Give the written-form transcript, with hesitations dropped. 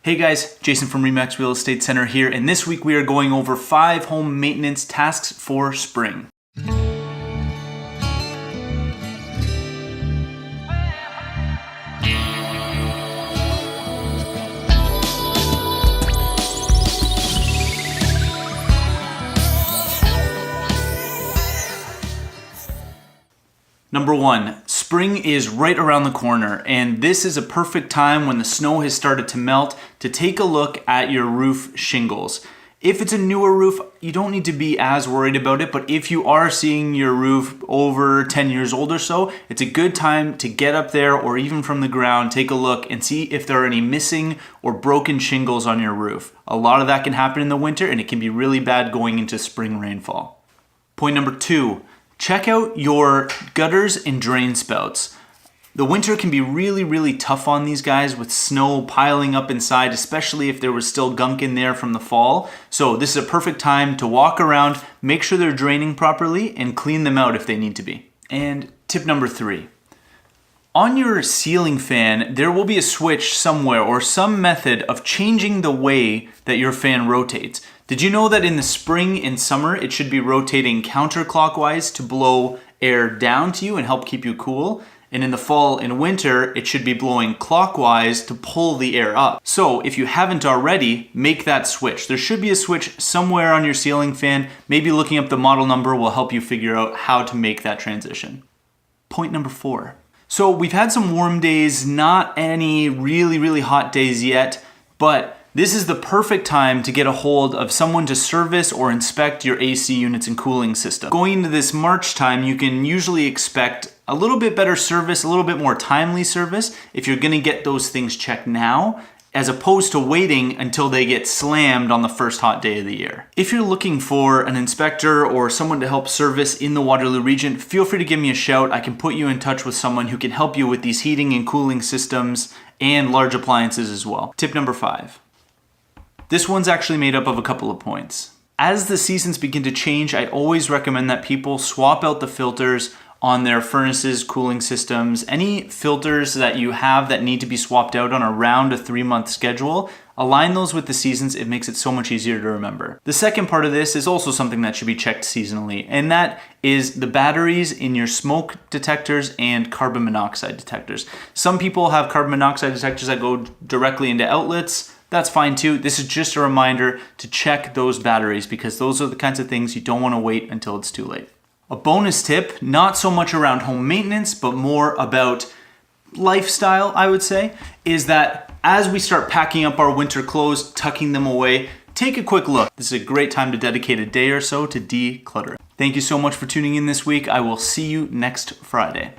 Hey guys, Jason from RE/MAX Real Estate Center here, and this week we are going over 5 home maintenance tasks for spring. Number 1, spring is right around the corner, and this is a perfect time when the snow has started to melt to take a look at your roof shingles. If it's a newer roof, you don't need to be as worried about it, but if you are seeing your roof over 10 years old or so, it's a good time to get up there or even from the ground, take a look and see if there are any missing or broken shingles on your roof. A lot of that can happen in the winter, and it can be really bad going into spring rainfall. Point number 2. Check out your gutters and drain spouts. The winter can be really tough on these guys with snow piling up inside, especially if there was still gunk in there from the fall. So this is a perfect time to walk around, make sure they're draining properly, and clean them out if they need to be. And tip number 3. On your ceiling fan, there will be a switch somewhere or some method of changing the way that your fan rotates. Did you know that in the spring and summer, it should be rotating counterclockwise to blow air down to you and help keep you cool? And in the fall and winter, it should be blowing clockwise to pull the air up. So if you haven't already, make that switch. There should be a switch somewhere on your ceiling fan. Maybe looking up the model number will help you figure out how to make that transition. Point number 4. So we've had some warm days, not any really hot days yet, but this is the perfect time to get a hold of someone to service or inspect your AC units and cooling system. Going into this March time, you can usually expect a little bit better service, a little bit more timely service if you're gonna get those things checked now, as opposed to waiting until they get slammed on the first hot day of the year. If you're looking for an inspector or someone to help service in the Waterloo region, feel free to give me a shout. I can put you in touch with someone who can help you with these heating and cooling systems and large appliances as well. Tip number 5. This one's actually made up of a couple of points. As the seasons begin to change, I always recommend that people swap out the filters on their furnaces, cooling systems. Any filters that you have that need to be swapped out on around a 3-month schedule, align those with the seasons. It makes it so much easier to remember. The second part of this is also something that should be checked seasonally, and that is the batteries in your smoke detectors and carbon monoxide detectors. Some people have carbon monoxide detectors that go directly into outlets. That's fine too. This is just a reminder to check those batteries because those are the kinds of things you don't want to wait until it's too late. A bonus tip, not so much around home maintenance, but more about lifestyle, I would say, is that as we start packing up our winter clothes, tucking them away, take a quick look. This is a great time to dedicate a day or so to declutter. Thank you so much for tuning in this week. I will see you next Friday.